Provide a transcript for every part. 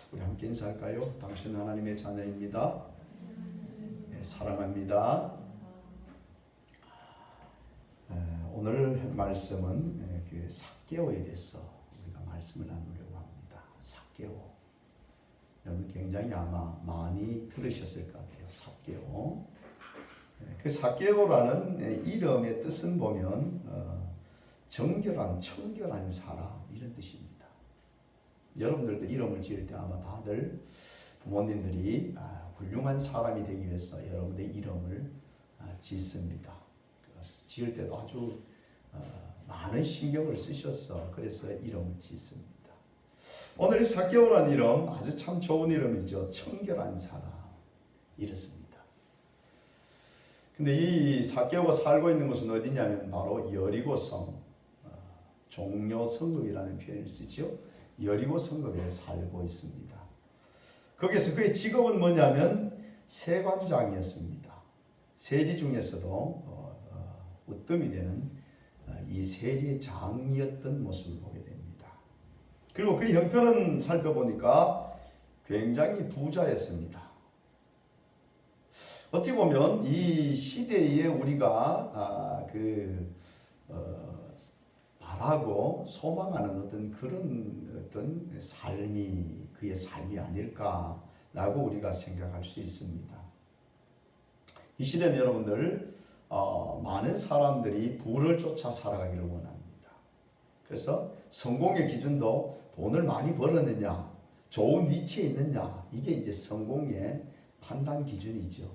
우리 함께 인사할까요? 당신은 하나님의 자녀입니다. 네, 사랑합니다. 오늘 말씀은 그 삭개오에 대해서 우리가 말씀을 나누려고 합니다. 삭개오. 여러분 굉장히 아마 많이 들으셨을 것 같아요. 삭개오. 그 삭개오라는 이름의 뜻은 보면 정결한, 청결한 사람 이런 뜻입니다. 여러분들도 이름을 지을 때 아마 다들 부모님들이 훌륭한 사람이 되기 위해서 여러분의 이름을 짓습니다. 지을 때도 아주 많은 신경을 쓰셔서 그래서 이름을 짓습니다. 오늘 삭개오라는 이름 아주 참 좋은 이름이죠. 청결한 사람 이렇습니다. 근데 이 삭개오가 살고 있는 곳은 어디냐면 바로 여리고성 종려 성읍이라는 표현을 쓰죠. 여리고 성읍에 살고 있습니다. 거기서 그의 직업은 뭐냐면 세관장이었습니다. 세리 중에서도 으뜸이 되는 이 세리의 장이었던 모습을 보게 됩니다. 그리고 그의 형편은 살펴보니까 굉장히 부자였습니다. 어찌 보면 이 시대에 우리가 바라고 소망하는 어떤 삶이 그의 삶이 아닐까라고 우리가 생각할 수 있습니다. 이 시대는 여러분들 많은 사람들이 부를 쫓아 살아가기를 원합니다. 그래서 성공의 기준도 돈을 많이 벌었느냐, 좋은 위치에 있느냐, 이게 이제 성공의 판단 기준이죠.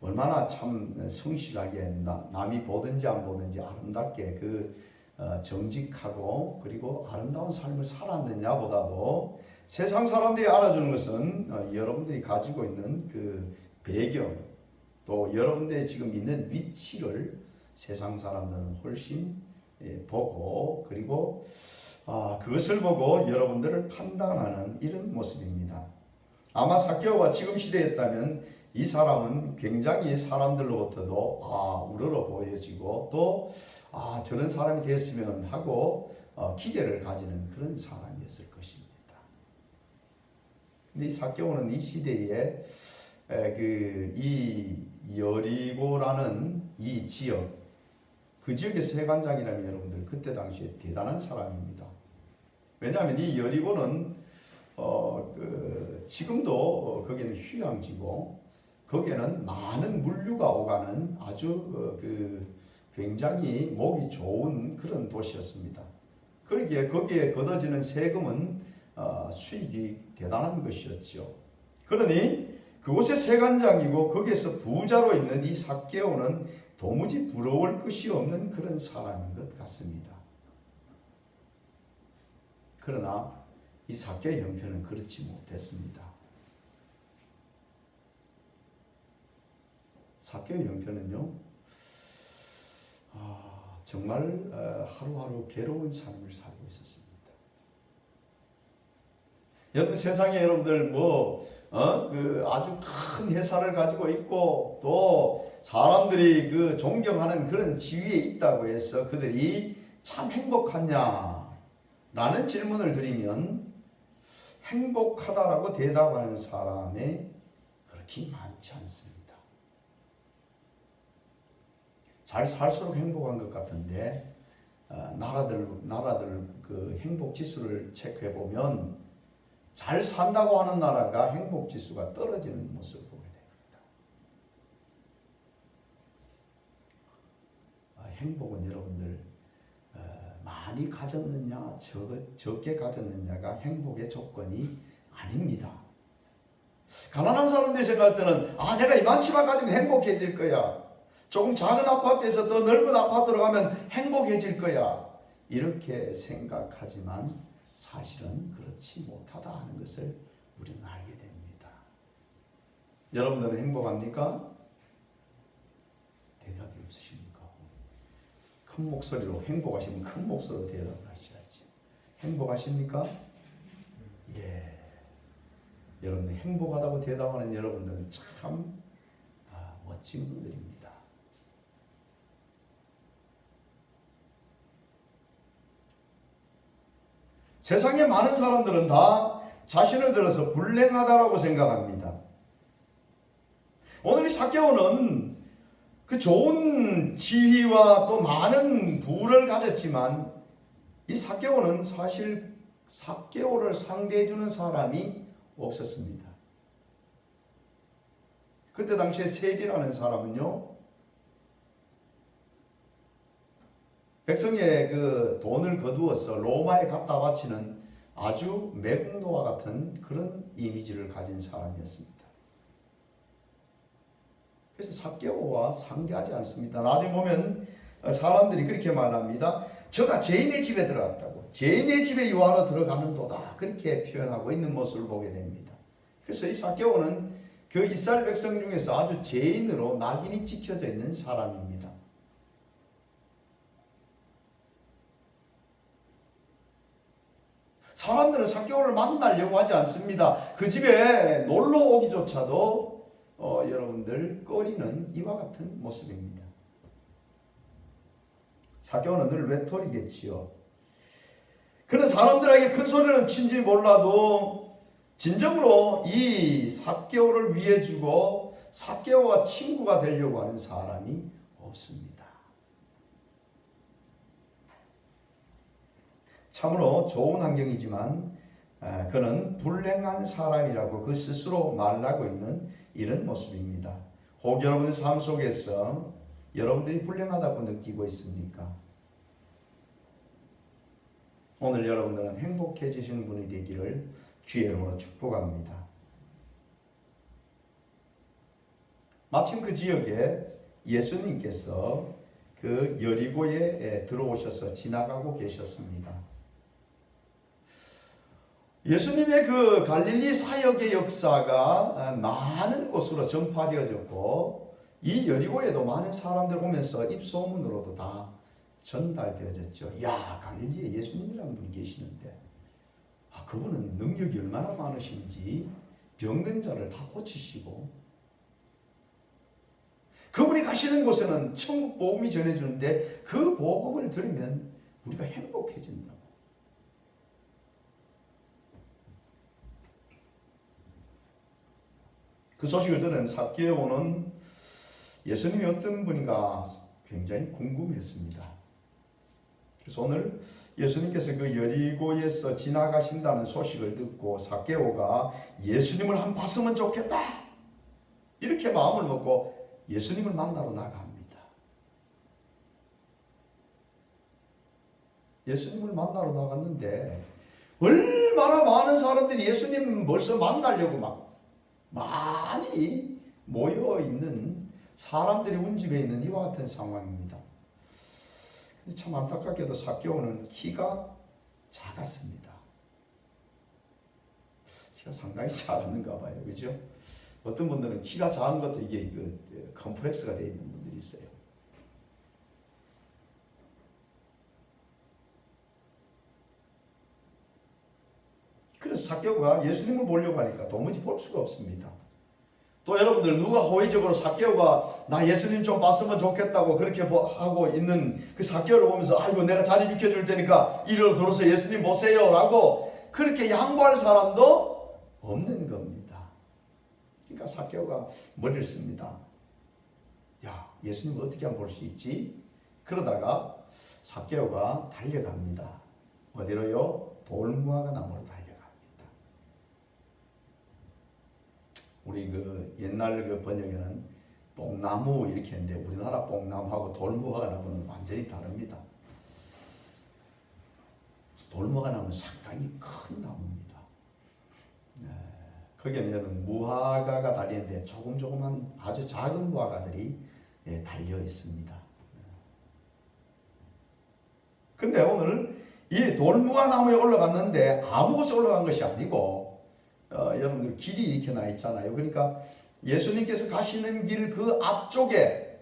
얼마나 참 성실하게 남이 보든지 안 보든지 아름답게 정직하고 그리고 아름다운 삶을 살았느냐 보다도 세상 사람들이 알아주는 것은 여러분들이 가지고 있는 그 배경 또 여러분들이 지금 있는 위치를 세상 사람들은 훨씬 보고 그리고 그것을 보고 여러분들을 판단하는 이런 모습입니다. 아마 삭개오가 지금 시대였다면 이 사람은 굉장히 사람들로부터도 우러러 보여지고 또 저런 사람이 됐으면 하고 기대를 가지는 그런 사람이었을 것입니다. 근데 이 삭개오는 이 시대에 이 여리고라는 이 지역, 그 지역의 세관장이라면 여러분들 그때 당시에 대단한 사람입니다. 왜냐하면 이 여리고는 지금도 거기는 휴양지고 거기에는 많은 물류가 오가는 아주 굉장히 목이 좋은 그런 도시였습니다. 그러기에 거기에 걷어지는 세금은 수익이 대단한 것이었죠. 그러니 그곳의 세관장이고 거기에서 부자로 있는 이 삭개오는 도무지 부러울 것이 없는 그런 사람인 것 같습니다. 그러나 이 삭개오의 형편은 그렇지 못했습니다. 삭개오의 형편은요, 정말 하루하루 괴로운 삶을 살고 있었습니다. 여러분 세상에 여러분들 아주 큰 회사를 가지고 있고 또 사람들이 존경하는 그런 지위에 있다고 해서 그들이 참 행복하냐? 라는 질문을 드리면 행복하다라고 대답하는 사람이 그렇게 많지 않습니다. 잘 살수록 행복한 것 같은데 나라들 그 행복 지수를 체크해 보면 잘 산다고 하는 나라가 행복 지수가 떨어지는 모습을 보게 됩니다. 행복은 여러분들 많이 가졌느냐 적게 가졌느냐가 행복의 조건이 아닙니다. 가난한 사람들이 생각할 때는 내가 이만치만 가지면 행복해질 거야. 조금 작은 아파트에서 더 넓은 아파트로 가면 행복해질 거야. 이렇게 생각하지만 사실은 그렇지 못하다 하는 것을 우리는 알게 됩니다. 여러분들은 행복합니까? 대답이 없으십니까? 큰 목소리로 행복하시면 큰 목소리로 대답을 하셔야지. 행복하십니까? 예. 여러분들 행복하다고 대답하는 여러분들은 참 멋진 분들입니다. 세상에 많은 사람들은 다 자신을 들어서 불행하다라고 생각합니다. 오늘 이 삭개오는 그 좋은 지위와 또 많은 부를 가졌지만 이 삭개오는 사실 삭개오를 상대해 주는 사람이 없었습니다. 그때 당시에 세리라는 사람은요, 백성의 그 돈을 거두어서 로마에 갖다 바치는 아주 매국노와 같은 그런 이미지를 가진 사람이었습니다. 그래서 삭개오와 상대하지 않습니다. 나중에 보면 사람들이 그렇게 말합니다. 저가 죄인의 집에 들어갔다고. 죄인의 집에 유하러 들어가는도다. 그렇게 표현하고 있는 모습을 보게 됩니다. 그래서 이 삭개오는 그 이스라엘 백성 중에서 아주 죄인으로 낙인이 찍혀져 있는 사람입니다. 사람들은 삭개오를 만나려고 하지 않습니다. 그 집에 놀러 오기조차도 여러분들 꺼리는 이와 같은 모습입니다. 삭개오는 늘 외톨이겠지요. 그는 사람들에게 큰 소리는 친지 몰라도 진정으로 이 삭개오를 위해 주고 삭개오와 친구가 되려고 하는 사람이 없습니다. 참으로 좋은 환경이지만 그는 불행한 사람이라고 그 스스로 말하고 있는 이런 모습입니다. 혹 여러분의 삶 속에서 여러분들이 불행하다고 느끼고 있습니까? 오늘 여러분들은 행복해지시는 분이 되기를 주의 이름으로 축복합니다. 마침 그 지역에 예수님께서 그 여리고에 들어오셔서 지나가고 계셨습니다. 예수님의 그 갈릴리 사역의 역사가 많은 곳으로 전파되어졌고 이 여리고에도 많은 사람들 오면서 입소문으로도 다 전달되어졌죠. 야, 갈릴리에 예수님이라는 분이 계시는데 그분은 능력이 얼마나 많으신지 병든 자를 다 고치시고 그분이 가시는 곳에는 천국 복음이 전해주는데 그 복음을 들으면 우리가 행복해진다고. 그 소식을 들은 삭개오는 예수님이 어떤 분인가 굉장히 궁금했습니다. 그래서 오늘 예수님께서 그 여리고에서 지나가신다는 소식을 듣고 삭개오가 예수님을 한번 봤으면 좋겠다 이렇게 마음을 먹고 예수님을 만나러 나갑니다. 예수님을 만나러 나갔는데 얼마나 많은 사람들이 예수님 벌써 만나려고 막 많이 모여있는 사람들이 운집해 있는 이와 같은 상황입니다. 근데 참 안타깝게도 삭개오는 키가 작았습니다. 키가 상당히 작았는가 봐요. 그죠? 어떤 분들은 키가 작은 것도 이게 컴플렉스가 되어 있는 분들이 있어요. 그래서 삭개오가 예수님을 보려고 하니까 도무지 볼 수가 없습니다. 또 여러분들 누가 호의적으로 삭개오가 나 예수님 좀 봤으면 좋겠다고 그렇게 하고 있는 그 삭개오를 보면서 아이고 내가 자리 비켜줄 테니까 이리로 들어서 예수님 보세요 라고 그렇게 양보할 사람도 없는 겁니다. 그러니까 삭개오가 머리를 씁니다. 야, 예수님을 어떻게 하면 볼 수 있지? 그러다가 삭개오가 달려갑니다. 어디로요? 돌무화과 나무로 달려갑니다. 우리 그 옛날 그 번역에는 뽕나무 이렇게 했는데 우리나라 뽕나무하고 돌무화과 나무는 완전히 다릅니다. 돌무화과 나무는 상당히 큰 나무입니다. 거기에는 무화과가 달리는데 조금조금한 아주 작은 무화과들이 달려 있습니다. 근데 오늘 이 돌무화 나무에 올라갔는데 아무 곳에 올라간 것이 아니고 여러분들 길이 이렇게 나 있잖아요. 그러니까 예수님께서 가시는 길 그 앞쪽에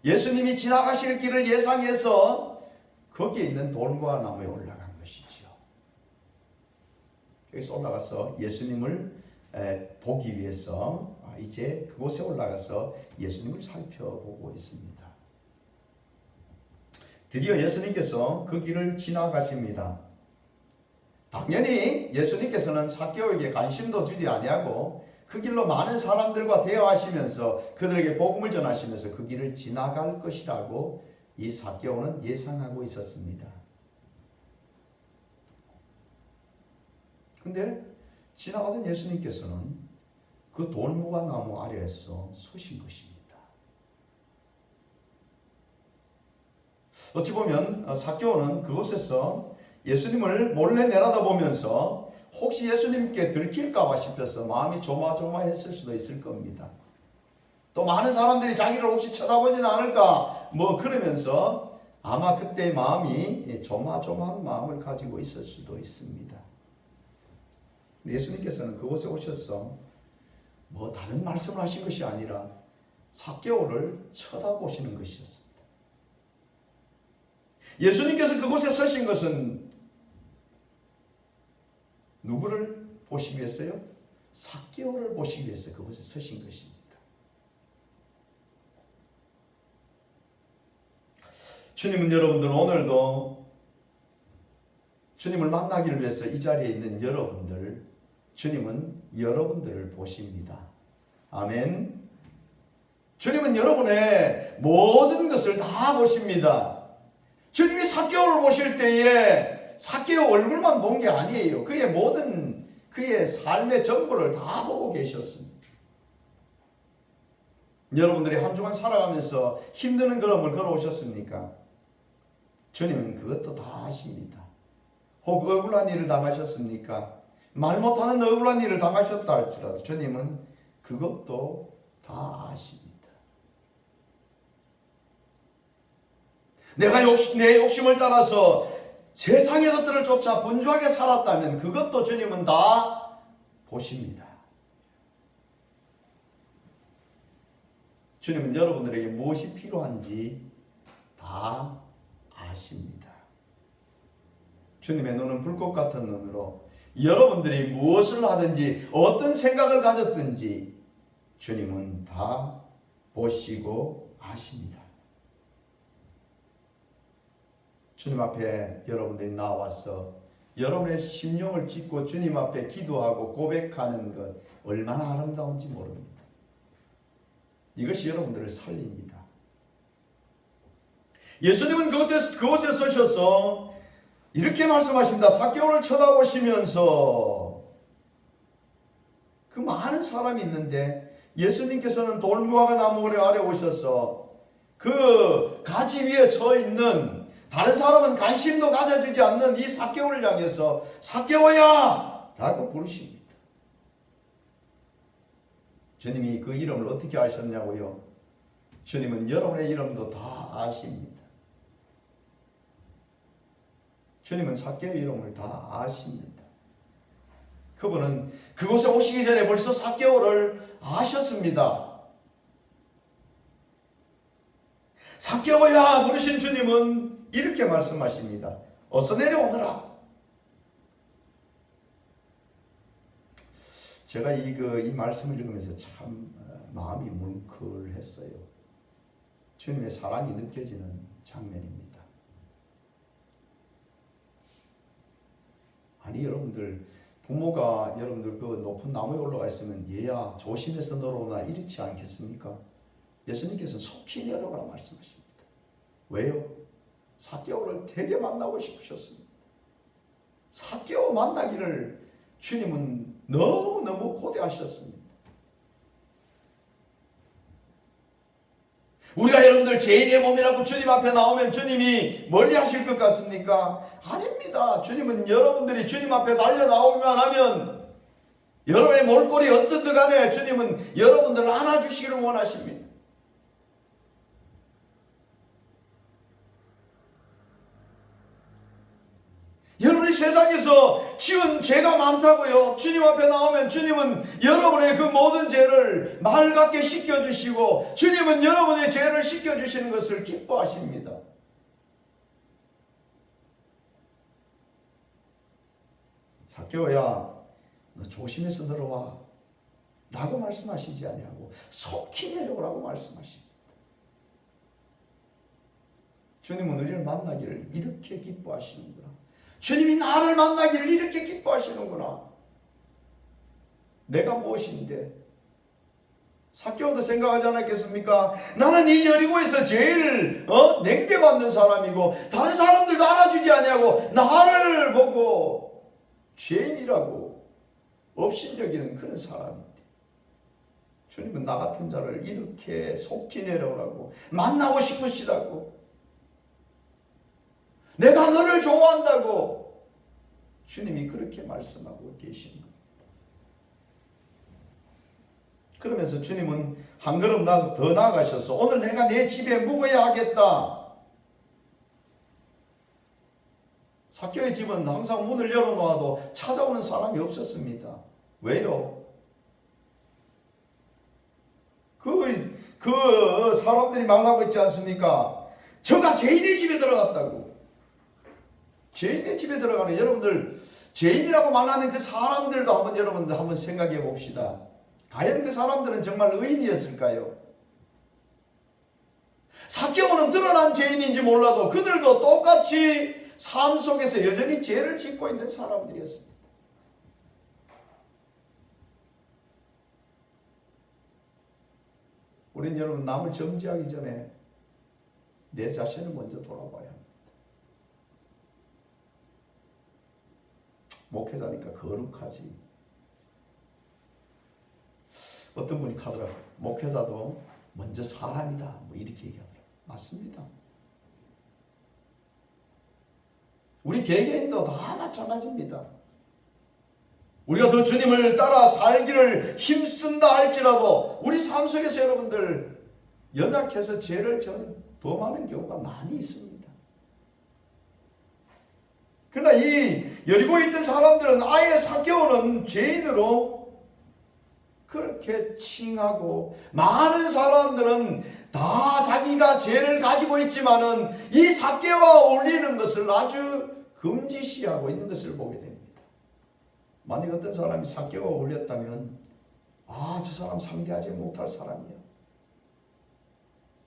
예수님이 지나가실 길을 예상해서 거기에 있는 돌무화 나무에 올라간 것이죠. 여기서 올라가서 예수님을 보기 위해서 이제 그곳에 올라가서 예수님을 살펴보고 있습니다. 드디어 예수님께서 그 길을 지나가십니다. 당연히 예수님께서는 삭개오에게 관심도 주지 아니하고 그 길로 많은 사람들과 대화하시면서 그들에게 복음을 전하시면서 그 길을 지나갈 것이라고 이 삭개오는 예상하고 있었습니다. 근데 지나가던 예수님께서는 그 돌무화 나무 아래에서 서신 것입니다. 어찌 보면 삭개오는 그곳에서 예수님을 몰래 내려다보면서 혹시 예수님께 들킬까 봐 싶어서 마음이 조마조마했을 수도 있을 겁니다. 또 많은 사람들이 자기를 혹시 쳐다보지는 않을까 그러면서 아마 그때 마음이 조마조마한 마음을 가지고 있을 수도 있습니다. 예수님께서는 그곳에 오셔서 다른 말씀을 하신 것이 아니라 삭개오를 쳐다보시는 것이었습니다. 예수님께서 그곳에 서신 것은 누구를 보시기 위해서요? 삭개오를 보시기 위해서 그곳에 서신 것입니다. 주님은 여러분들 오늘도 주님을 만나기를 위해서 이 자리에 있는 여러분들, 주님은 여러분들을 보십니다. 아멘. 주님은 여러분의 모든 것을 다 보십니다. 주님이 삭개오를 보실 때에 삭개오 얼굴만 본 게 아니에요. 그의 모든 그의 삶의 전부를 다 보고 계셨습니다. 여러분들이 한 주간 살아가면서 힘드는 걸음을 걸어오셨습니까? 주님은 그것도 다 아십니다. 혹 억울한 일을 당하셨습니까? 말 못하는 억울한 일을 당하셨다 할지라도 주님은 그것도 다 아십니다. 내가 내 욕심을 따라서 세상의 것들을 쫓아 분주하게 살았다면 그것도 주님은 다 보십니다. 주님은 여러분들에게 무엇이 필요한지 다 아십니다. 주님의 눈은 불꽃 같은 눈으로 여러분들이 무엇을 하든지 어떤 생각을 가졌든지 주님은 다 보시고 아십니다. 주님 앞에 여러분들이 나와서 여러분의 심령을 찢고 주님 앞에 기도하고 고백하는 것 얼마나 아름다운지 모릅니다. 이것이 여러분들을 살립니다. 예수님은 그곳에 서셔서 이렇게 말씀하십니다. 삭개오를 쳐다보시면서 그 많은 사람이 있는데 예수님께서는 돌무화과 나무 아래 오셔서 그 가지 위에 서 있는 다른 사람은 관심도 가져주지 않는 이 삭개오를 향해서 삭개오야! 라고 부르십니다. 주님이 그 이름을 어떻게 아셨냐고요? 주님은 여러분의 이름도 다 아십니다. 주님은 삭개오의 이름을 다 아십니다. 그분은 그곳에 오시기 전에 벌써 삭개오를 아셨습니다. 삭개오야 부르신 주님은 이렇게 말씀하십니다. 어서 내려오너라. 제가 이 말씀을 읽으면서 참 마음이 뭉클했어요. 주님의 사랑이 느껴지는 장면입니다. 아니 여러분들 부모가 여러분들 그 높은 나무에 올라가 있으면 얘야 조심해서 내려오나 이렇지 않겠습니까? 예수님께서는 속히 내려가라 말씀하십니다. 왜요? 삭개오를 되게 만나고 싶으셨습니다. 삭개오 만나기를 주님은 너무너무 고대하셨습니다. 우리가 여러분들 죄인의 몸이라고 주님 앞에 나오면 주님이 멀리 하실 것 같습니까? 아닙니다. 주님은 여러분들이 주님 앞에 달려 나오기만 하면 여러분의 몰골이 어떻든 간에 주님은 여러분들을 안아주시기를 원하십니다. 여러분이 세상에서 지은 죄가 많다고요. 주님 앞에 나오면 주님은 여러분의 그 모든 죄를 맑게 씻겨주시고 주님은 여러분의 죄를 씻겨주시는 것을 기뻐하십니다. 삭개오야 너 조심해서 내려와 라고 말씀하시지 아니하고 속히 내려오라고 말씀하십니다. 주님은 우리를 만나기를 이렇게 기뻐하시는구나. 주님이 나를 만나기를 이렇게 기뻐하시는구나. 내가 무엇인데? 삭개오도 생각하지 않았겠습니까? 나는 이 여리고에서 제일 냉대받는 사람이고 다른 사람들도 알아주지 아니하고 나를 보고 죄인이라고 업신여기는 그런 사람인데 주님은 나 같은 자를 이렇게 속히 내려오라고 만나고 싶으시다고 내가 너를 좋아한다고 주님이 그렇게 말씀하고 계시는 겁니다. 그러면서 주님은 한 걸음 더 나아가셔서 오늘 내가 내 집에 묵어야 하겠다. 삭개오의 집은 항상 문을 열어놓아도 찾아오는 사람이 없었습니다. 왜요? 그 사람들이 말하고 있지 않습니까? 저가 죄인의 집에 들어갔다고. 죄인의 집에 들어가는 여러분들 죄인이라고 말하는 그 사람들도 여러분들 한번 생각해 봅시다. 과연 그 사람들은 정말 의인이었을까요? 삭개오는 드러난 죄인인지 몰라도 그들도 똑같이 삶 속에서 여전히 죄를 짓고 있는 사람들이었습니다. 우린 여러분 남을 정죄하기 전에 내 자신을 먼저 돌아봐야 합니다. 목회자니까 거룩하지. 어떤 분이 가더라고요. 목회자도 먼저 사람이다. 뭐 이렇게 얘기하더라고요. 맞습니다. 우리 개개인도 다 마찬가지입니다. 우리가 더 주님을 따라 살기를 힘쓴다 할지라도 우리 삶 속에서 여러분들 연약해서 죄를 범하는 경우가 많이 있습니다. 그러나 이 여리고에 있던 사람들은 아예 삭개오는 죄인으로 그렇게 칭하고 많은 사람들은 다 자기가 죄를 가지고 있지만은 이 삭개오와 어울리는 것을 아주 금지시하고 있는 것을 보게 됩니다. 만약 어떤 사람이 삭개오와 어울렸다면 저 사람 상대하지 못할 사람이야.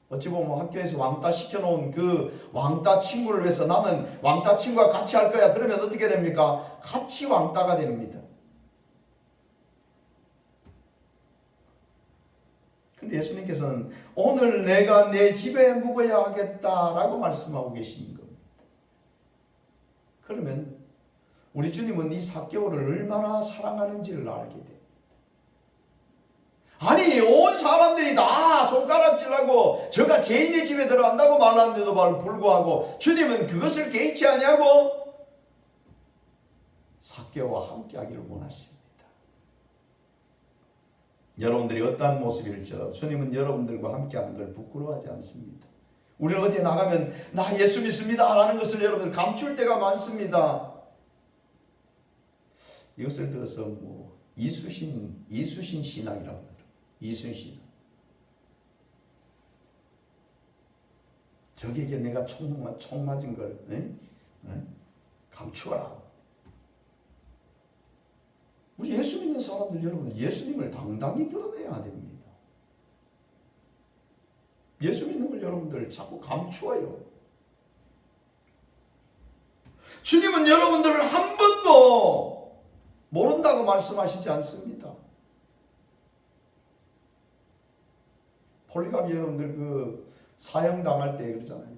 어찌 보면 학교에서 왕따 시켜놓은 그 왕따 친구를 위해서 나는 왕따 친구와 같이 할 거야. 그러면 어떻게 됩니까? 같이 왕따가 됩니다. 근데 예수님께서는 오늘 내가 내 집에 묵어야 하겠다라고 말씀하고 계신 겁니다. 그러면 우리 주님은 이 삭개오를 얼마나 사랑하는지를 알게 됩니다. 아니 온 사람들이 다 손가락질하고 저가 죄인의 집에 들어간다고 말하는데도 불구하고 주님은 그것을 개의치 아니하고 삭개오와 함께하기를 원하십니다. 여러분들이 어떠한 모습일지라도 주님은 여러분들과 함께하는 걸 부끄러워하지 않습니다. 우리는 어디에 나가면 나 예수 믿습니다 라는 것을 여러분들 감출 때가 많습니다. 이것을 들어서 이수신 신앙이라고 합니다. 이수신. 적에게 내가 총 맞은 걸 감추어라. 우리 예수 믿는 사람들 여러분 예수님을 당당히 드러내야 됩니다. 예수 믿는 걸 여러분들 자꾸 감추어요. 주님은 여러분들을 한 번도 모른다고 말씀하시지 않습니다. 폴리갑이 여러분들 그 사형당할 때 그러잖아요.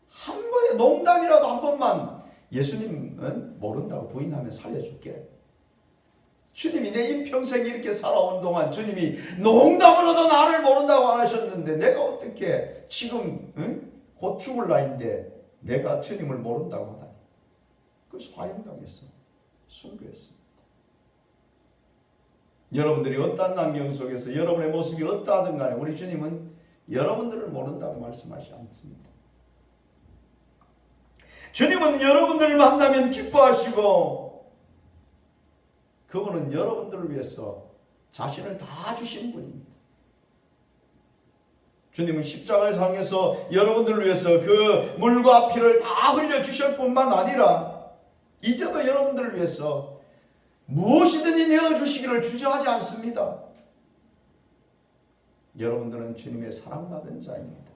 한 번에 농담이라도 한 번만 예수님 모른다고 부인하면 살려줄게. 주님이 내 인평생 이렇게 살아온 동안 주님이 농담으로도 나를 모른다고 안 하셨는데 내가 어떻게 지금 곧 죽을 나이인데 내가 주님을 모른다고 하다니. 그래서 화형당했어. 순교했습니다. 여러분들이 어떠한 환경 속에서 여러분의 모습이 어떠하든 간에 우리 주님은 여러분들을 모른다고 말씀하시지 않습니다. 주님은 여러분들을 만나면 기뻐하시고 그분은 여러분들을 위해서 자신을 다 주신 분입니다. 주님은 십자가의 상에서 여러분들을 위해서 그 물과 피를 다 흘려주실 뿐만 아니라 이제도 여러분들을 위해서 무엇이든지 내어주시기를 주저하지 않습니다. 여러분들은 주님의 사랑받은 자입니다.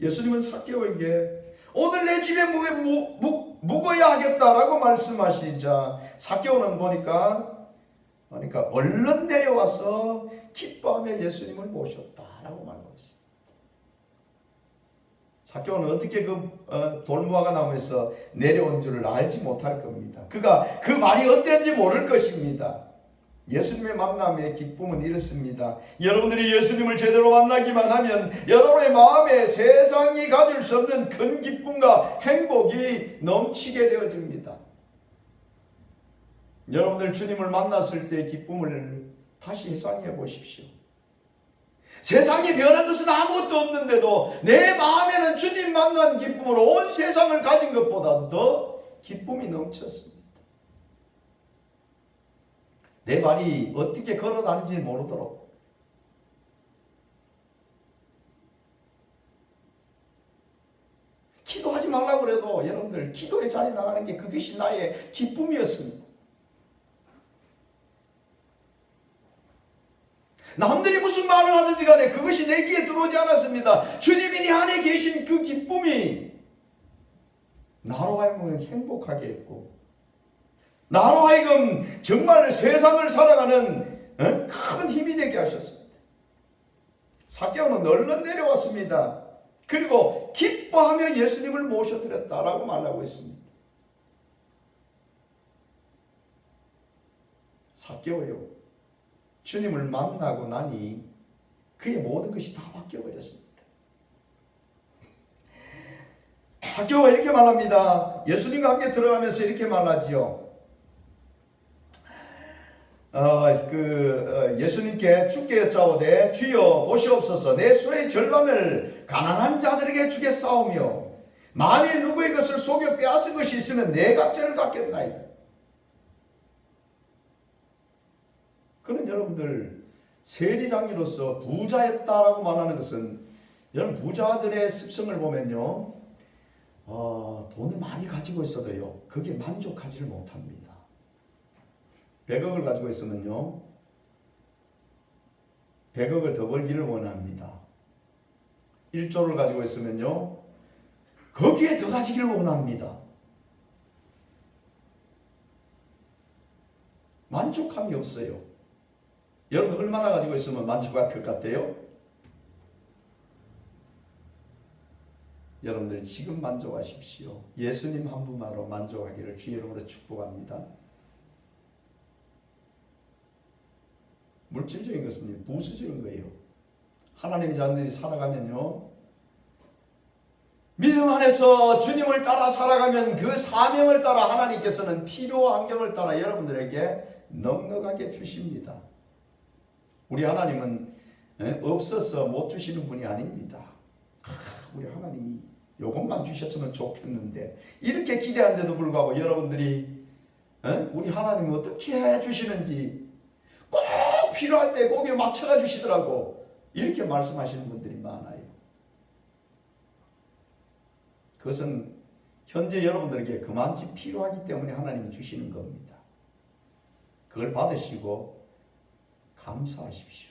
예수님은 삭개오에게 오늘 내 집에 묵어야 하겠다라고 말씀하시자 삭개오는 그러니까 얼른 내려와서 기뻐하며 예수님을 모셨다라고 말하고 있습니다. 삭개오는 어떻게 돌무화과 나무에서 내려온 줄을 알지 못할 겁니다. 그가 그 말이 어땠는지 모를 것입니다. 예수님의 만남의 기쁨은 이렇습니다. 여러분들이 예수님을 제대로 만나기만 하면 여러분의 마음에 세상이 가질 수 없는 큰 기쁨과 행복이 넘치게 되어집니다. 여러분들 주님을 만났을 때의 기쁨을 다시 회상해 보십시오. 세상이 변한 것은 아무것도 없는데도 내 마음에는 주님 만난 기쁨으로 온 세상을 가진 것보다도 더 기쁨이 넘쳤습니다. 내 발이 어떻게 걸어 다니는지 모르도록 기도하지 말라고 그래도 여러분들 기도의 자리에 나가는 게 그것이 나의 기쁨이었습니다. 남들이 무슨 말을 하든지 간에 그것이 내 귀에 들어오지 않았습니다. 주님이 내 안에 계신 그 기쁨이 나로 하여금 행복하게 했고 나로 하여금 정말 세상을 살아가는 큰 힘이 되게 하셨습니다. 삭개오는 얼른 내려왔습니다. 그리고 기뻐하며 예수님을 모셔드렸다라고 말하고 있습니다. 삭개오요, 주님을 만나고 나니 그의 모든 것이 다 바뀌어버렸습니다. 삭개오가 이렇게 말합니다. 예수님과 함께 들어가면서 이렇게 말하지요. 예수님께 주께 여짜오되 주여 보시옵소서 내 소의 절반을 가난한 자들에게 주겠사오며 만일 누구의 것을 속여 빼앗은 것이 있으면 내 갑절을 갚겠나이다. 그는 여러분들 세리장이로서 부자였다라고 말하는 것은 여러분 부자들의 습성을 보면요 돈을 많이 가지고 있어도요 그게 만족하지를 못합니다. 100억을 가지고 있으면요 100억을 더 벌기를 원합니다. 1조를 가지고 있으면요 거기에 더 가지기를 원합니다. 만족함이 없어요. 여러분 얼마나 가지고 있으면 만족할 것 같아요? 여러분들 지금 만족하십시오. 예수님 한 분만으로 만족하기를 주의 이름으로 축복합니다. 물질적인 것은 부수적인 거예요. 하나님의 자녀들이 살아가면요 믿음 안에서 주님을 따라 살아가면 그 사명을 따라 하나님께서는 필요와 환경을 따라 여러분들에게 넉넉하게 주십니다. 우리 하나님은 없어서 못 주시는 분이 아닙니다. 우리 하나님이 이것만 주셨으면 좋겠는데 이렇게 기대하는데도 불구하고 여러분들이 우리 하나님이 어떻게 해주시는지 꼭 필요할 때 거기에 맞춰가 주시더라고 이렇게 말씀하시는 분들이 많아요. 그것은 현재 여러분들에게 그만치 필요하기 때문에 하나님이 주시는 겁니다. 그걸 받으시고 감사하십시오.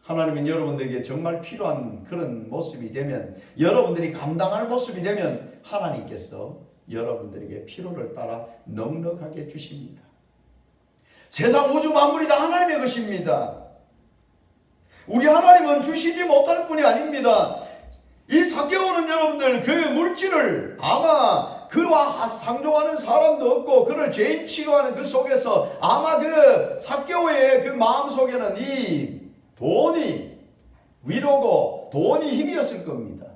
하나님은 여러분들에게 정말 필요한 그런 모습이 되면 여러분들이 감당할 모습이 되면 하나님께서 여러분들에게 필요를 따라 넉넉하게 주십니다. 세상 우주 만물이 다 하나님의 것입니다. 우리 하나님은 주시지 못할 뿐이 아닙니다. 이 삭개오는 여러분들 그 물질을 아마 그와 상종하는 사람도 없고 그를 죄인 취급하는 그 속에서 아마 그 삭개오의 그 마음속에는 이 돈이 위로고 돈이 힘이었을 겁니다.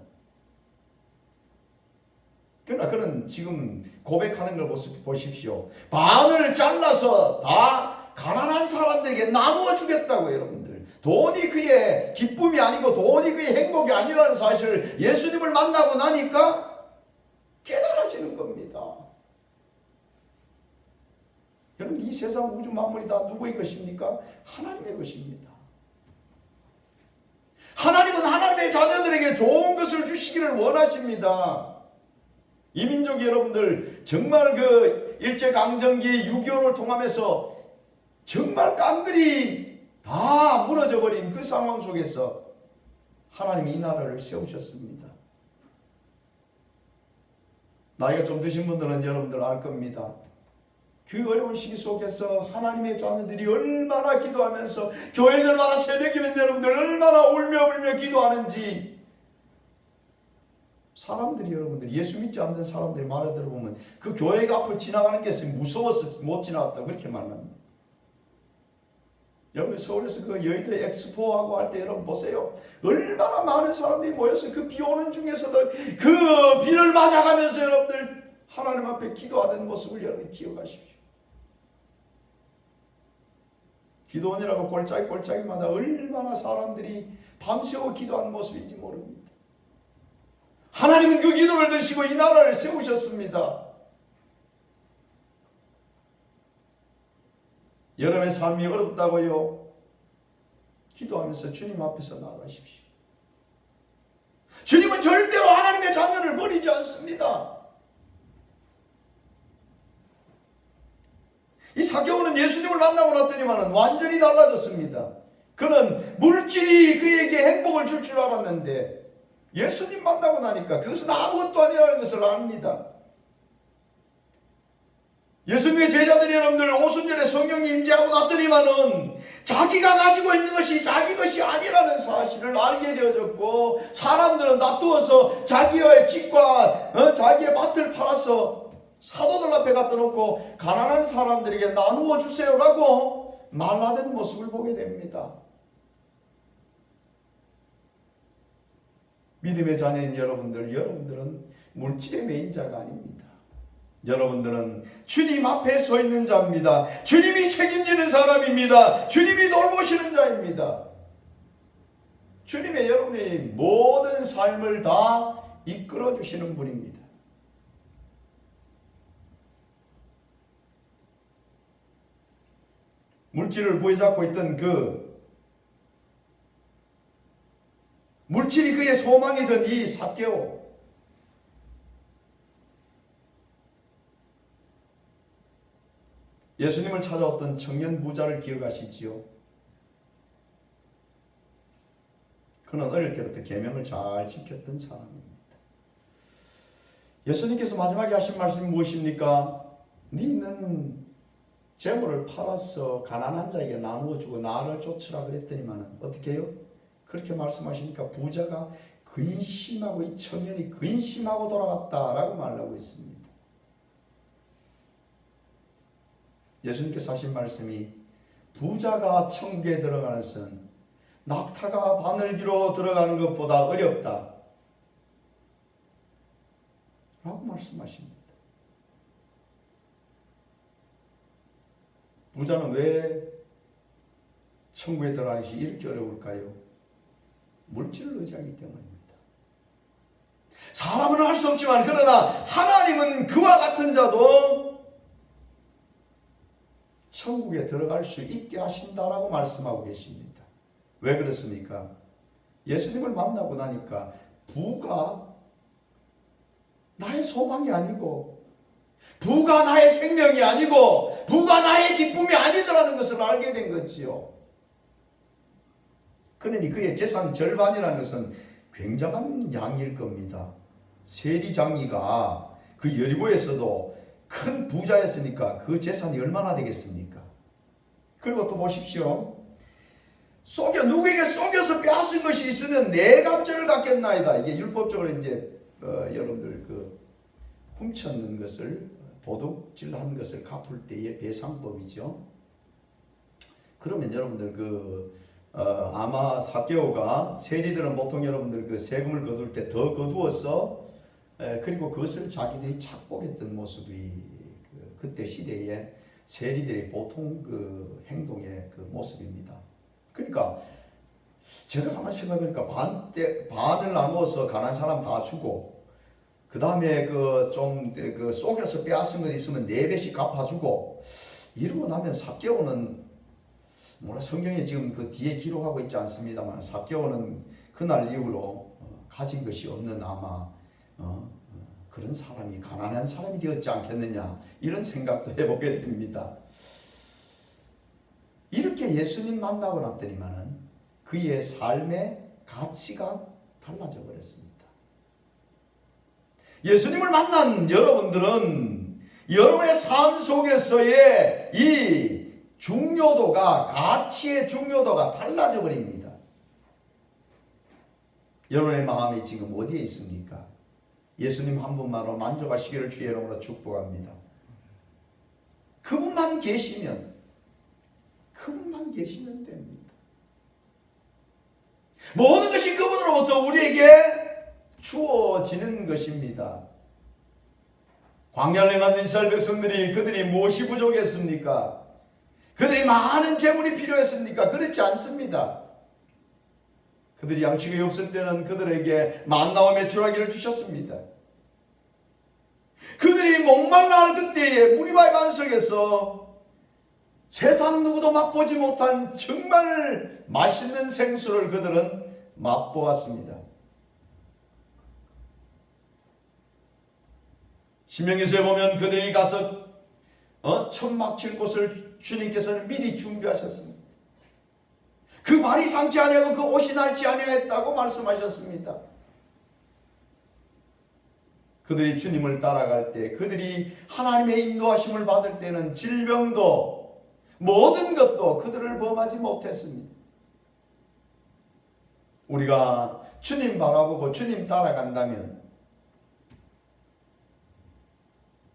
그러나 그는 지금 고백하는 걸 보십시오. 반을 잘라서 다 가난한 사람들에게 나누어 주겠다고 여러분들. 돈이 그의 기쁨이 아니고 돈이 그의 행복이 아니라는 사실을 예수님을 만나고 나니까 깨달아지는 겁니다. 여러분 이 세상 우주 만물이 다 누구의 것입니까? 하나님의 것입니다. 하나님은 하나님의 자녀들에게 좋은 것을 주시기를 원하십니다. 이민족 여러분들 정말 그 일제강점기 6.25를 통하면서 정말 깡그리 다 무너져 버린 그 상황 속에서 하나님이 이 나라를 세우셨습니다. 나이가 좀 드신 분들은 여러분들 알 겁니다. 그 어려운 시기 속에서 하나님의 자녀들이 얼마나 기도하면서 교회들마다 새벽이면 여러분들 얼마나 울며 기도하는지, 사람들이 여러분들 예수 믿지 않는 사람들이 말을 들어보면 그 교회 앞을 지나가는 게 무서워서 못 지나갔다 그렇게 말합니다. 여러분 서울에서 그 여의도 엑스포하고 할 때 여러분 보세요. 얼마나 많은 사람들이 모여서 그 비 오는 중에서도 그 비를 맞아가면서 여러분들 하나님 앞에 기도하는 모습을 여러분이 기억하십시오. 기도원이라고 골짜기마다 얼마나 사람들이 밤새워 기도하는 모습인지 모릅니다. 하나님은 그 기도를 드시고 이 나라를 세우셨습니다. 여러분의 삶이 어렵다고요? 기도하면서 주님 앞에서 나아가십시오. 주님은 절대로 하나님의 자녀를 버리지 않습니다. 이 사개오는 예수님을 만나고 났더니만은 완전히 달라졌습니다. 그는 물질이 그에게 행복을 줄 줄 알았는데 예수님 만나고 나니까 그것은 아무것도 아니라는 것을 압니다. 예수님의 제자들이 여러분들 오순절에 성령이 임재하고 났더니만은 자기가 가지고 있는 것이 자기 것이 아니라는 사실을 알게 되어졌고, 사람들은 다투어서 자기의 집과 자기의 밭을 팔아서 사도들 앞에 갖다 놓고 가난한 사람들에게 나누어 주세요라고 말하는 모습을 보게 됩니다. 믿음의 자녀인 여러분들은 물질의 매인자가 아닙니다. 여러분들은 주님 앞에 서 있는 자입니다. 주님이 책임지는 사람입니다. 주님이 돌보시는 자입니다. 주님의 여러분의 모든 삶을 다 이끌어 주시는 분입니다. 물질을 부여잡고 있던 물질이 그의 소망이던 이 삭개오, 예수님을 찾아왔던 청년 부자를 기억하시지요? 그는 어릴 때부터 계명을 잘 지켰던 사람입니다. 예수님께서 마지막에 하신 말씀이 무엇입니까? 너는 재물을 팔아서 가난한 자에게 나누어 주고 나를 쫓으라 그랬더니만 어떻게 해요? 그렇게 말씀하시니까 부자가 근심하고, 이 청년이 근심하고 돌아갔다라고 말하고 있습니다. 예수님께서 하신 말씀이 부자가 천국에 들어가는 것은 낙타가 바늘기로 들어가는 것보다 어렵다 라고 말씀하십니다. 부자는 왜 천국에 들어가는 것이 이렇게 어려울까요? 물질을 의지하기 때문입니다. 사람은 할 수 없지만 그러나 하나님은 그와 같은 자도 천국에 들어갈 수 있게 하신다라고 말씀하고 계십니다. 왜 그렇습니까? 예수님을 만나고 나니까 부가 나의 소망이 아니고, 부가 나의 생명이 아니고, 부가 나의 기쁨이 아니더라는 것을 알게 된 거지요. 그러니 그의 재산 절반이라는 것은 굉장한 양일 겁니다. 세리장이가 그 여리고에서도 큰 부자였으니까 그 재산이 얼마나 되겠습니까? 그리고 또 보십시오. 누구에게 속여서 빼앗은 것이 있으면 내 갑절을 갖겠나이다. 이게 율법적으로 이제 여러분들 훔쳤는 것을, 도둑질한 것을 갚을 때의 배상법이죠. 그러면 여러분들 아마 삭개오가, 세리들은 보통 여러분들 세금을 거둘 때 더 거두어서 그리고 그것을 자기들이 착복했던 모습이 그때 시대에 세리들의 보통 행동의 모습입니다. 그러니까 제가 가만 생각해보니까 반을 나누어서 가난한 사람 다 주고, 그 다음에 속여서 빼앗은 것 있으면 4배씩 갚아주고, 이러고 나면 삭개오는 성경에 지금 뒤에 기록하고 있지 않습니다만, 삭개오는 그날 이후로 가진 것이 없는 아마 그런 사람이, 가난한 사람이 되었지 않겠느냐, 이런 생각도 해보게 됩니다. 이렇게 예수님 만나고 났더니만은 그의 삶에 가치가 달라져 버렸습니다. 예수님을 만난 여러분들은 여러분의 삶 속에서의 이 중요도가, 가치의 중요도가 달라져 버립니다. 여러분의 마음이 지금 어디에 있습니까? 예수님 한 분만으로 만져가시기를 주의 이름으로 축복합니다. 그분만 계시면 됩니다. 모든 것이 그분으로부터 우리에게 주어지는 것입니다. 광야를 행한 이스라엘 백성들이 그들이 무엇이 부족했습니까? 그들이 많은 재물이 필요했습니까? 그렇지 않습니다. 그들이 양식이 없을 때는 그들에게 만나와 메추라기를 주셨습니다. 그들이 목말라 할 그때에 무리바의 반석에서 세상 누구도 맛보지 못한 정말 맛있는 생수를 그들은 맛보았습니다. 신명기서에 보면 그들이 가서 천막 칠 곳을 주님께서는 미리 준비하셨습니다. 그 발이 상치 아니하고 그 옷이 닳지 아니하였다고 말씀하셨습니다. 그들이 주님을 따라갈 때, 그들이 하나님의 인도하심을 받을 때는 질병도 모든 것도 그들을 범하지 못했습니다. 우리가 주님 바라보고 주님 따라간다면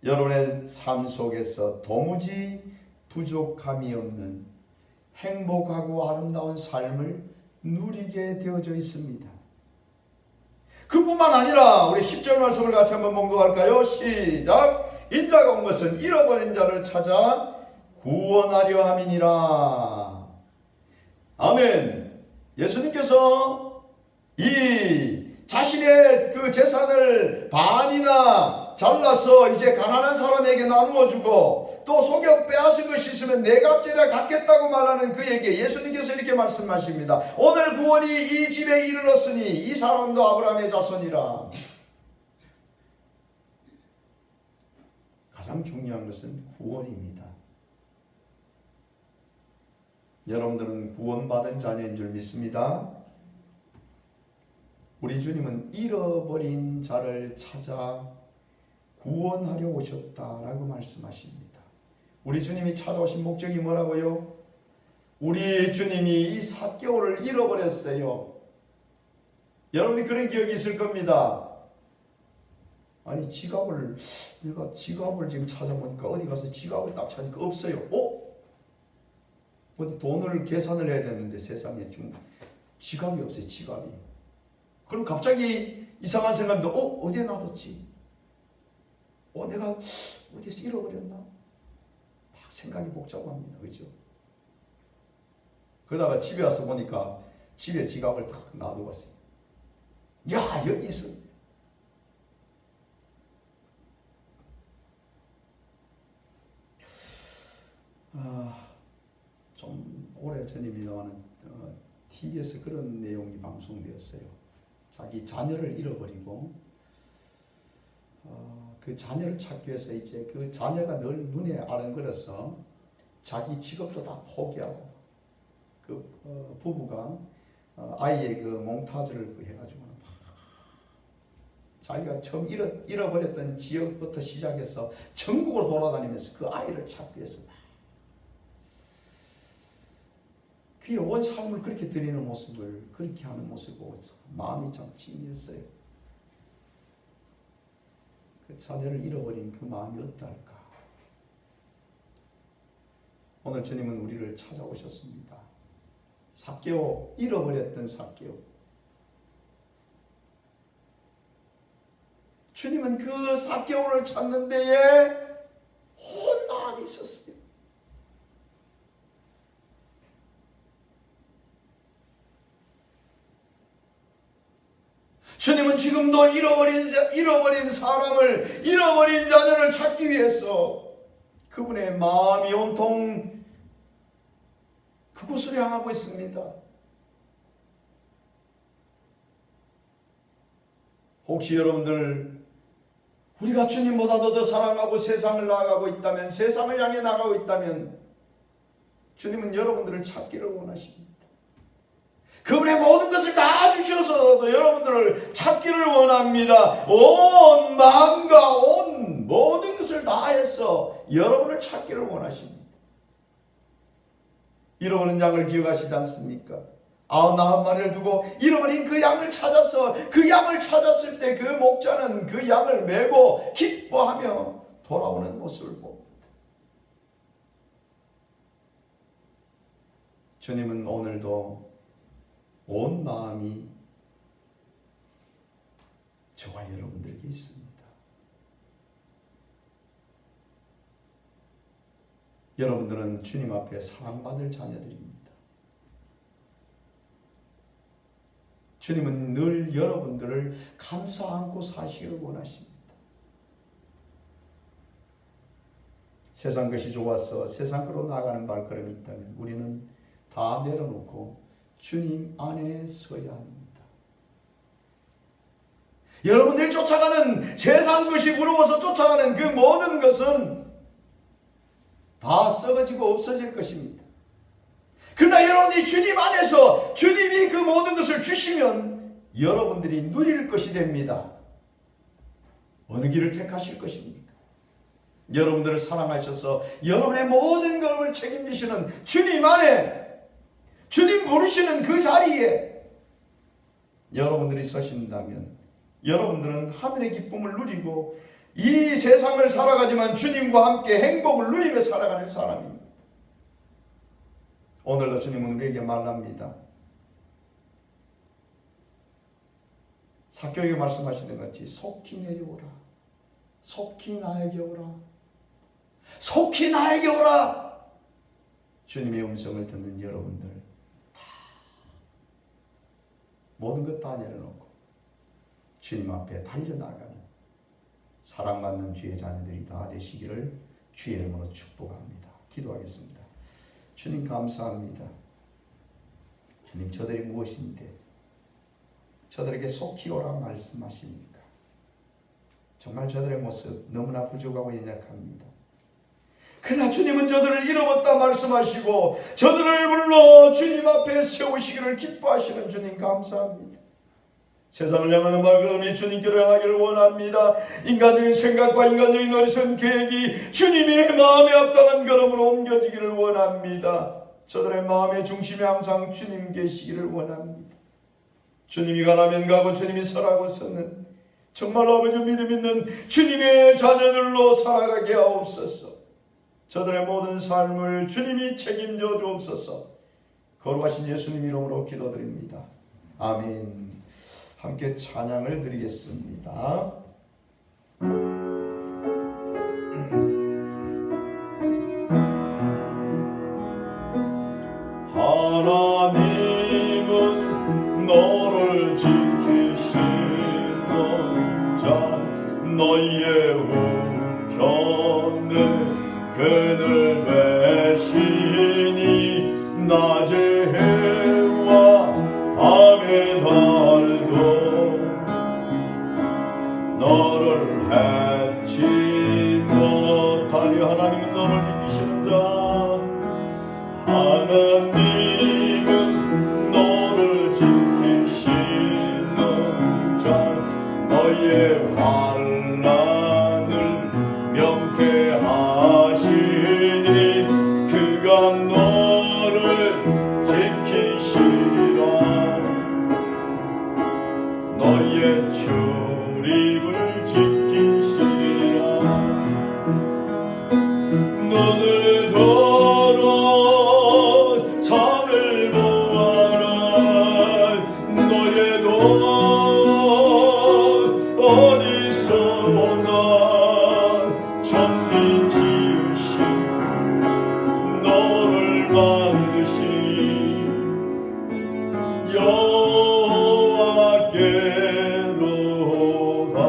여러분의 삶 속에서 도무지 부족함이 없는 행복하고 아름다운 삶을 누리게 되어져 있습니다. 그뿐만 아니라 우리 10절 말씀을 같이 한번 봉독할까요? 시작! 인자가 온 것은 잃어버린 자를 찾아 구원하려 함이니라. 아멘. 예수님께서 이 자신의 그 재산을 반이나 잘라서 이제 가난한 사람에게 나누어 주고 또 속여 빼앗은 것이 있으면 네 값째려 갚겠다고 말하는 그에게 예수님께서 이렇게 말씀하십니다. 오늘 구원이 이 집에 이르렀으니 이 사람도 아브라함의 자손이라. 가장 중요한 것은 구원입니다. 여러분들은 구원받은 자녀인 줄 믿습니다. 우리 주님은 잃어버린 자를 찾아 구원하려 오셨다라고 말씀하십니다. 우리 주님이 찾아오신 목적이 뭐라고요? 우리 주님이 이 삭개오를 잃어버렸어요. 여러분이 그런 기억이 있을 겁니다. 아니 내가 지갑을 지금 찾아보니까 어디 가서 지갑을 딱 찾으니까 없어요. 어디 돈을 계산을 해야 되는데 세상에 지갑이 없어요. 지갑이. 그럼 갑자기 이상한 생각도 어디에 놔뒀지? 내가 어디서 잃어버렸나? 막 생각이 복잡합니다. 그죠? 그러다가 집에 와서 보니까 집에 지갑을 딱 놔두고 왔어요. 야, 여기 있어. 좀 오래전입니다만 TV에서 그런 내용이 방송되었어요. 자기 자녀를 잃어버리고 그 자녀를 찾기 위해서 이제 그 자녀가 늘 눈에 아른거려서 자기 직업도 다 포기하고 그 부부가 아이의 그 몽타주를 해가지고 자기가 처음 잃어버렸던 지역부터 시작해서 전국으로 돌아다니면서 그 아이를 찾기 위해서 그의 온 삶을 그렇게 드리는 모습을 그렇게 하는 모습을 보고 마음이 참 찡했어요. 그 자녀를 잃어버린 그 마음이 어떨까? 오늘 주님은 우리를 찾아오셨습니다. 삭개오, 잃어버렸던 삭개오. 주님은 그 삭개오를 찾는 데에 온 마음이 있었어요. 주님은 지금도 잃어버린 사람을, 잃어버린 자녀를 찾기 위해서 그분의 마음이 온통 그곳으로 향하고 있습니다. 혹시 여러분들 우리가 주님보다도 더 사랑하고 세상을 나아가고 있다면, 세상을 향해 나가고 있다면 주님은 여러분들을 찾기를 원하십니다. 그분의 모든 것을 다 주셔서라도 여러분들을 찾기를 원합니다. 온 마음과 온 모든 것을 다해서 여러분을 찾기를 원하십니다. 잃어버린 양을 기억하시지 않습니까? 99마리를 두고 잃어버린 그 양을 찾아서 그 양을 찾았을 때 그 목자는 그 양을 메고 기뻐하며 돌아오는 모습을 봅니다. 주님은 오늘도 온 마음이 저와 여러분들에게 있습니다. 여러분들은 주님 앞에 사랑받을 자녀들입니다. 주님은 늘 여러분들을 감싸 안고 사시기를 원하십니다. 세상 것이 좋아서 세상으로 나가는 발걸음이 있다면 우리는 다 내려놓고 주님 안에 서야 합니다. 여러분들이 쫓아가는 세상 것이 부러워서 쫓아가는 그 모든 것은 다 썩어지고 없어질 것입니다. 그러나 여러분이 주님 안에서 주님이 그 모든 것을 주시면 여러분들이 누릴 것이 됩니다. 어느 길을 택하실 것입니까? 여러분들을 사랑하셔서 여러분의 모든 것을 책임지시는 주님 안에, 주님 부르시는 그 자리에 여러분들이 서신다면 여러분들은 하늘의 기쁨을 누리고 이 세상을 살아가지만 주님과 함께 행복을 누리며 살아가는 사람입니다. 오늘도 주님은 우리에게 말합니다. 사교에게 말씀하시는 것 같이 속히 내려오라. 속히 나에게 오라. 속히 나에게 오라. 주님의 음성을 듣는 여러분들 다 모든 것 다 내려놓고 주님 앞에 달려나가는 사랑받는 주의 자녀들이 다 되시기를 주의 이름으로 축복합니다. 기도하겠습니다. 주님 감사합니다. 주님 저들이 무엇인데 저들에게 속히 오라 말씀하십니까? 정말 저들의 모습 너무나 부족하고 연약합니다. 그러나 주님은 저들을 잃어버렸다 말씀하시고 저들을 불러 주님 앞에 세우시기를 기뻐하시는 주님 감사합니다. 세상을 향하는 발걸음이 주님께로 향하기를 원합니다. 인간적인 생각과 인간적인 어리석은 계획이 주님의 마음에 합당한 걸음으로 옮겨지기를 원합니다. 저들의 마음의 중심에 항상 주님 계시기를 원합니다. 주님이 가라면 가고 주님이 서라고 서는 정말 아버지 믿음 있는 주님의 자녀들로 살아가게 하옵소서. 저들의 모든 삶을 주님이 책임져 주옵소서. 거룩하신 예수님 이름으로 기도드립니다. 아멘. 함께 찬양을 드리겠습니다. 하나님은 너를 지키시는 자 너희의 우편에 그늘 대신이 낮의 해와 밤의 달도 너를 해치 못하리. 하나님은 너를 지키시는 자 하나님은 너를 지키시는 자 너희의 환난을 명쾌하시니 그가 너를 지키시리라. 너희의 출입을 지키시리라. 눈을 들어 산을 보아라. 너의 돈 어디서 오나. 천지 지으신 너를 만드신 여호와께로다.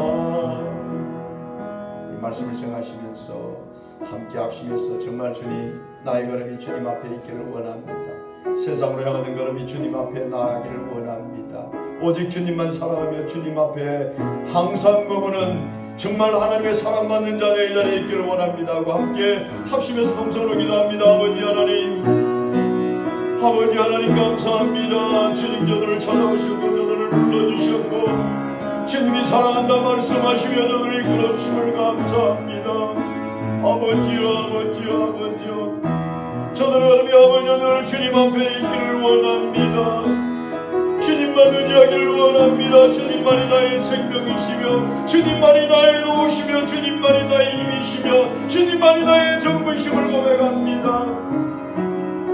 이 말씀을 생각하시면서 함께 합심해서 정말 주님 나의 걸음이 주님 앞에 있기를 원합니다. 세상으로 향하는 걸음이 주님 앞에 나아가기를 원합니다. 오직 주님만 사랑하며 주님 앞에 항상 머무는 정말 하나님의 사랑받는 자녀의 자리에 있기를 원합니다 하고 함께 합심해서 동성으로 기도합니다. 아버지 하나님 아버지 하나님 감사합니다. 주님 저들을 찾아오셨고 저들을 불러주셨고 주님이 사랑한다 말씀하시며 저들을 이끌어주심을 감사합니다. 아버지여 아버지여 아버지여 저들은 아버지 오늘 주님 앞에 있기를 원합니다. 주님만 의지하기를 원합니다. 주님만이 나의 생명이시며 주님만이 나의 도우시며 주님만이 나의 힘이시며 주님만이 나의 전부심을 고백합니다.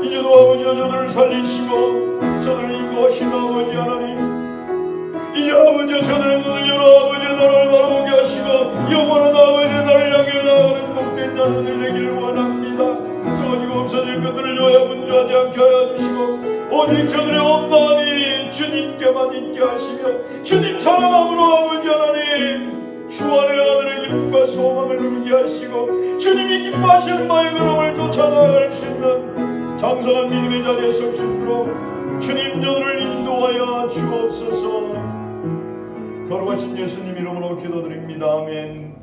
이제도 아버지여 저들을 살리시고 저들을 인도하신 아버지 하나님, 이제 아버지여 저들의 눈을 열어 아버지여 나를 바라보게 하시고 영원한 아버지여 나를 향해 나아가는 복된 자녀들 되기를 원합니다. 쓰러지고 없어질 것들을 저야 분주하지 않게 하여 주시고 오직 저들의 온 마음이 주님께만 있게 하시며 주님 사랑함으로 아버지 하나님 주 안에 아들의 기쁨과 소망을 누리게 하시고 주님이 기뻐하시는 바의 걸음을 쫓아 나아갈 수 있는 장성한 믿음의 자리에 설 수 있도록 주님 저들을 인도하여 주옵소서. 거룩하신 예수님 이름으로 기도드립니다. 아멘.